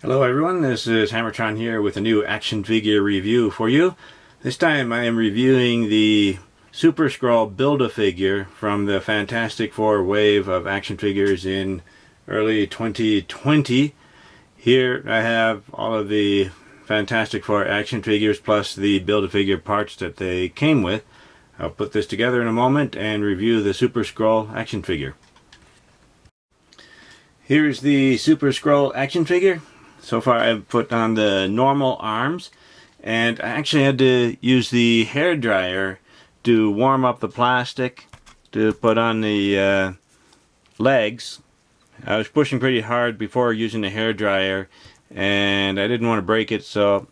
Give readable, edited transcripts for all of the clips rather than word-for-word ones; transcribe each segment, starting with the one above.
Hello everyone, this is HammerTron here with a new action figure review for you. This time I am reviewing the Super Skrull Build-A-Figure from the Fantastic Four wave of action figures in early 2020. Here I have all of the Fantastic Four action figures plus the Build-A-Figure parts that they came with. I'll put this together in a moment and review the Super Skrull action figure. Here's the Super Skrull action figure. So far I've put on the normal arms, and I actually had to use the hair dryer to warm up the plastic to put on the legs. I was pushing pretty hard before using the hair dryer, and I didn't want to break it, so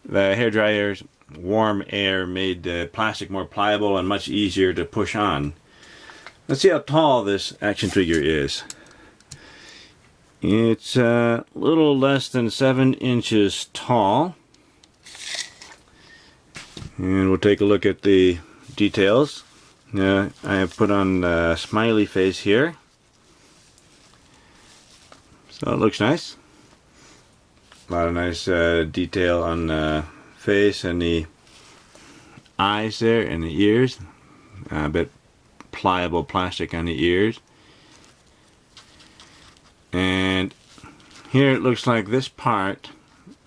the hair dryer's warm air made the plastic more pliable and much easier to push on. Let's see how tall this action figure is. It's a little less than 7 inches tall. And we'll take a look at the details. I have put on a smiley face here. So it looks nice. A lot of nice detail on the face and the eyes there and the ears. A bit pliable plastic on the ears. And here it looks like this part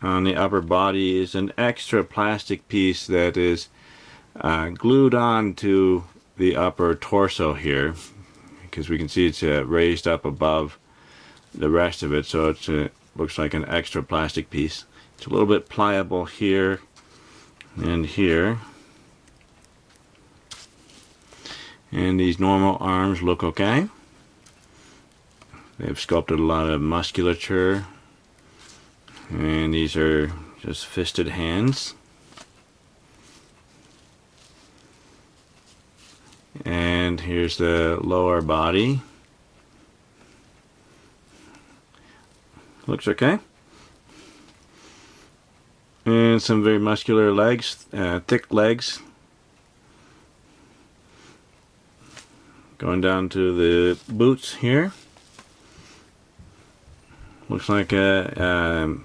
on the upper body is an extra plastic piece that is glued on to the upper torso here, because we can see it's raised up above the rest of it, so it looks like an extra plastic piece. It's a little bit pliable here and here. And these normal arms look okay. They've sculpted a lot of musculature, and these are just fisted hands. And here's the lower body. Looks okay. And some very muscular legs, thick legs. Going down to the boots here. Looks like a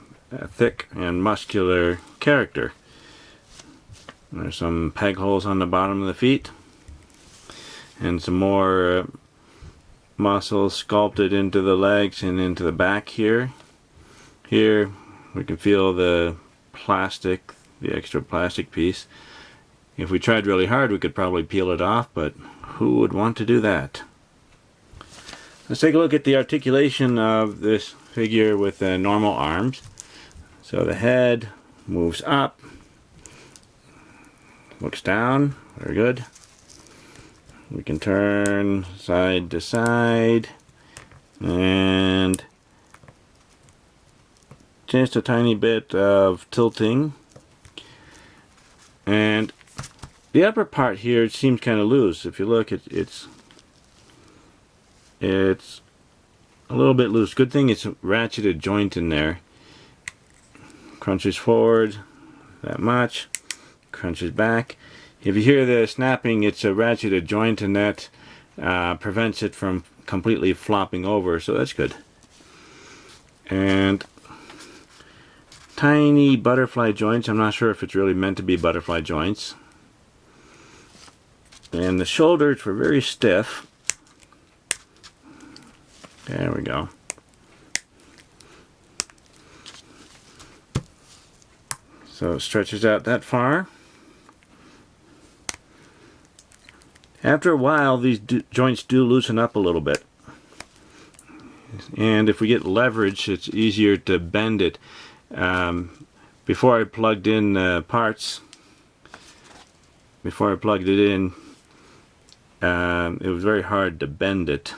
thick and muscular character. There's some peg holes on the bottom of the feet, and some more muscles sculpted into the legs and into the back here. Here we can feel the plastic, the extra plastic piece. If we tried really hard we could probably peel it off, but who would want to do that? Let's take a look at the articulation of this figure with the normal arms. So the head moves up, looks down, very good. We can turn side to side, and just a tiny bit of tilting. And the upper part here seems kind of loose. If you look, it's a little bit loose. Good thing it's a ratcheted joint in there. Crunches forward that much, crunches back. If you hear the snapping, it's a ratcheted joint, and that prevents it from completely flopping over, so that's good. And tiny butterfly joints. I'm not sure if it's really meant to be butterfly joints. And the shoulders were very stiff. There we go. So it stretches out that far. After a while, these joints do loosen up a little bit. And if we get leverage, it's easier to bend it. Before I plugged in parts, before I plugged it in, it was very hard to bend it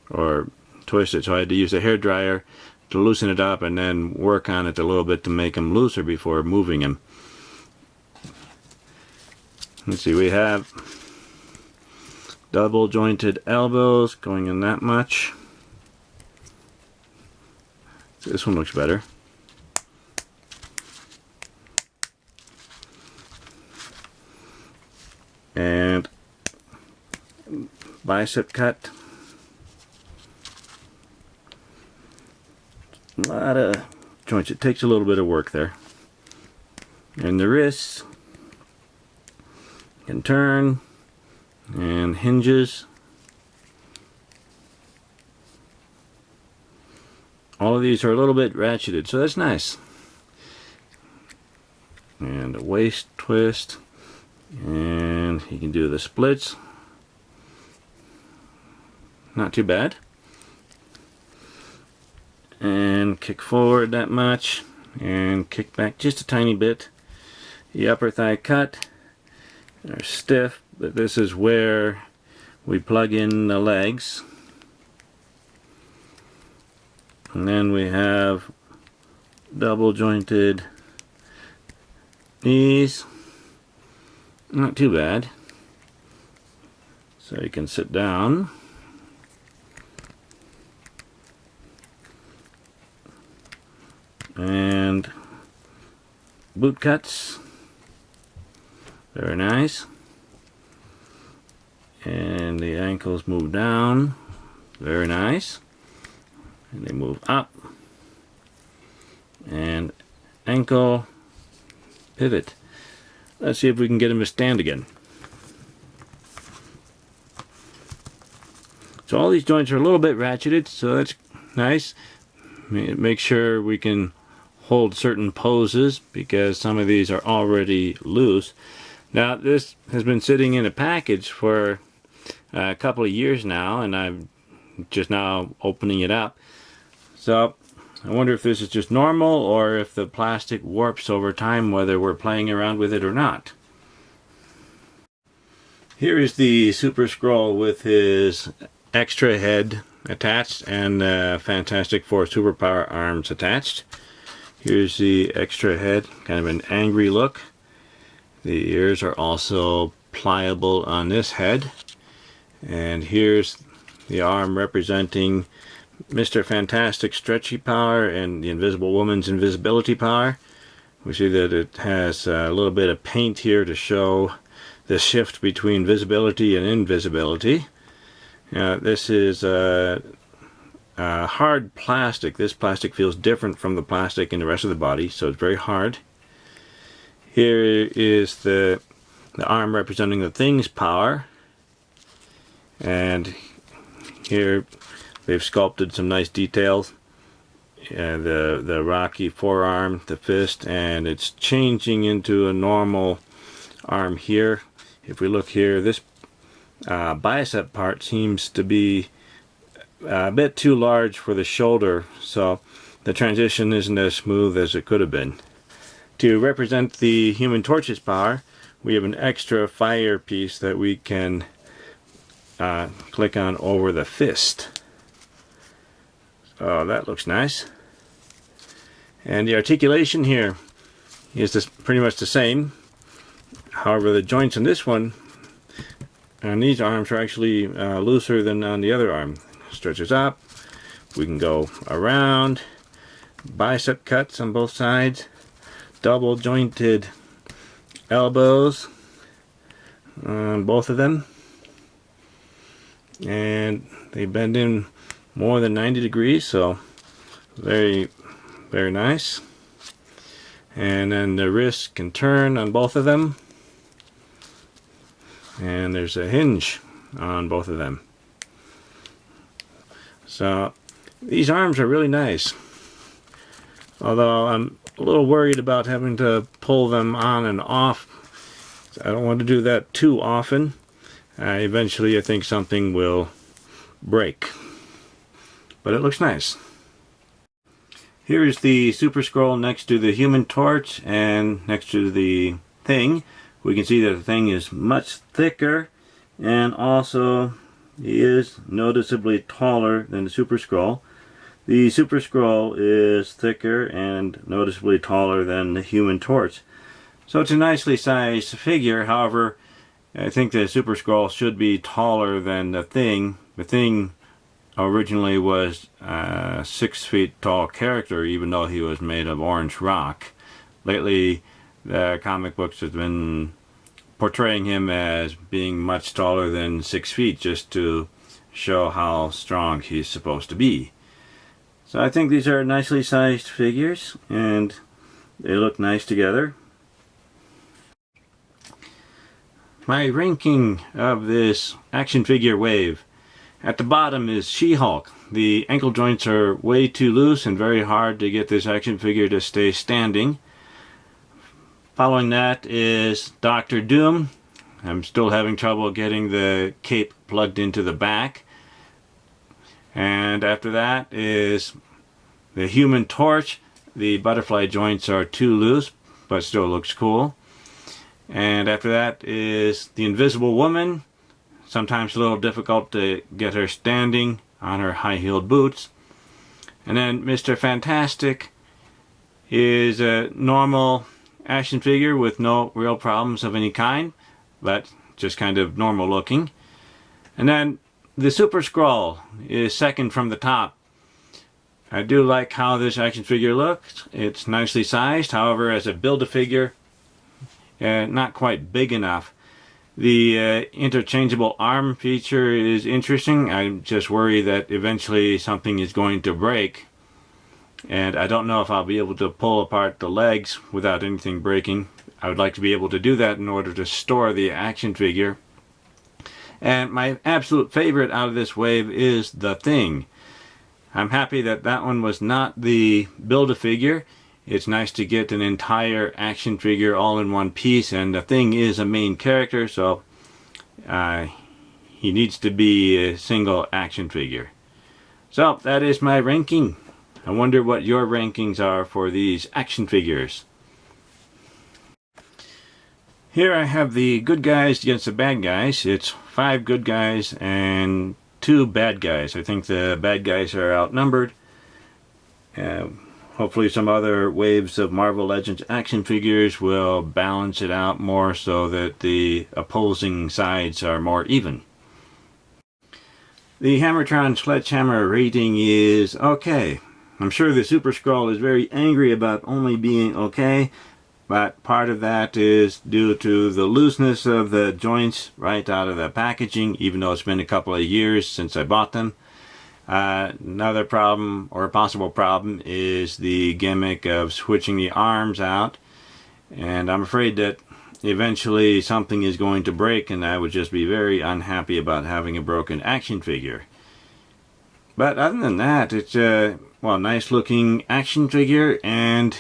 or twist it, so I had to use a hair dryer to loosen it up and then work on it a little bit to make them looser before moving them. Let's see, we have double jointed elbows going in that much. This one looks better. And bicep cut. A lot of joints. It takes a little bit of work there. And the wrists can turn and hinges. All of these are a little bit ratcheted, so that's nice. And a waist twist, and you can do the splits. Not too bad. And kick forward that much, and kick back just a tiny bit. The upper thigh cut are stiff, but this is where we plug in the legs. And then we have double jointed knees. Not too bad. So you can sit down. And boot cuts. Very nice. And the ankles move down. Very nice. And they move up. And ankle pivot. Let's see if we can get him to stand again. So all these joints are a little bit ratcheted, so that's nice. Make sure we can hold certain poses because some of these are already loose. Now this has been sitting in a package for a couple of years now, and I'm just now opening it up. So I wonder if this is just normal or if the plastic warps over time, whether we're playing around with it or not. Here is the Super Skrull with his extra head attached and Fantastic Four superpower arms attached. Here's the extra head, kind of an angry look. The ears are also pliable on this head. And here's the arm representing Mr. Fantastic stretchy power and the Invisible Woman's invisibility power. We see that it has a little bit of paint here to show the shift between visibility and invisibility. This is hard plastic. This plastic feels different from the plastic in the rest of the body, so it's very hard. Here is the arm representing the Thing's power, and here they've sculpted some nice details. The rocky forearm, the fist, and it's changing into a normal arm here. If we look here, this bicep part seems to be a bit too large for the shoulder, so the transition isn't as smooth as it could have been. To represent the Human Torch's power, we have an extra fire piece that we can click on over the fist. So that looks nice. And the articulation here is pretty much the same. However, the joints on this one, on these arms, are actually looser than on the other arm. Stretches up. We can go around. Bicep cuts on both sides. Double jointed elbows on both of them. And they bend in more than 90 degrees, so very, very nice. And then the wrists can turn on both of them. And there's a hinge on both of them. So these arms are really nice. Although I'm a little worried about having to pull them on and off. I don't want to do that too often. Eventually I think something will break. But it looks nice. Here is the Super Skrull next to the Human Torch and next to the Thing. We can see that the Thing is much thicker, and also he is noticeably taller than the Super Skrull. The Super Skrull is thicker and noticeably taller than the Human Torch. So it's a nicely sized figure. However, I think the Super Skrull should be taller than the Thing. The Thing originally was a 6 feet tall character, even though he was made of orange rock. Lately, the comic books have been portraying him as being much taller than 6 feet, just to show how strong he's supposed to be. So I think these are nicely sized figures and they look nice together. My ranking of this action figure wave. At the bottom is She-Hulk. The ankle joints are way too loose and very hard to get this action figure to stay standing. Following that is Dr. Doom. I'm still having trouble getting the cape plugged into the back. And after that is the Human Torch. The butterfly joints are too loose, but still looks cool. And after that is the Invisible Woman. Sometimes a little difficult to get her standing on her high-heeled boots. And then Mr. Fantastic is a normal action figure with no real problems of any kind, but just kind of normal looking. And then the Super Skrull is second from the top. I do like how this action figure looks. It's nicely sized, however, as a Build-A-Figure, not quite big enough. The interchangeable arm feature is interesting. I just worry that eventually something is going to break. And I don't know if I'll be able to pull apart the legs without anything breaking. I would like to be able to do that in order to store the action figure. And my absolute favorite out of this wave is the Thing. I'm happy that that one was not the Build-A-Figure. It's nice to get an entire action figure all in one piece, and the Thing is a main character, so he needs to be a single action figure. So that is my ranking. I wonder what your rankings are for these action figures. Here I have the good guys against the bad guys. It's 5 good guys and 2 bad guys. I think the bad guys are outnumbered. Hopefully some other waves of Marvel Legends action figures will balance it out more so that the opposing sides are more even. The HammerTron Sledgehammer rating is okay. I'm sure the Super Skrull is very angry about only being okay, but part of that is due to the looseness of the joints right out of the packaging, even though it's been a couple of years since I bought them. Another problem, or a possible problem, is the gimmick of switching the arms out, and I'm afraid that eventually something is going to break and I would just be very unhappy about having a broken action figure. But other than that, it's a nice looking action figure, and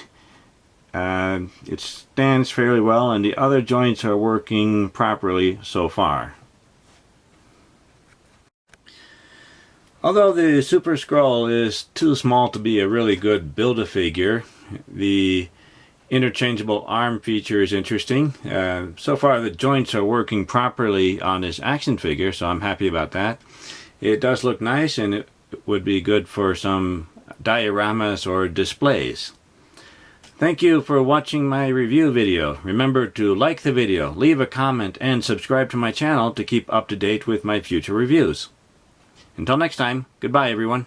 it stands fairly well, and the other joints are working properly so far. Although the Super Skrull is too small to be a really good Build-A-Figure, the interchangeable arm feature is interesting. So far the joints are working properly on this action figure, so I'm happy about that. It does look nice, and it would be good for some dioramas or displays. Thank you for watching my review video. Remember to like the video, leave a comment, and subscribe to my channel to keep up to date with my future reviews. Until next time, goodbye everyone.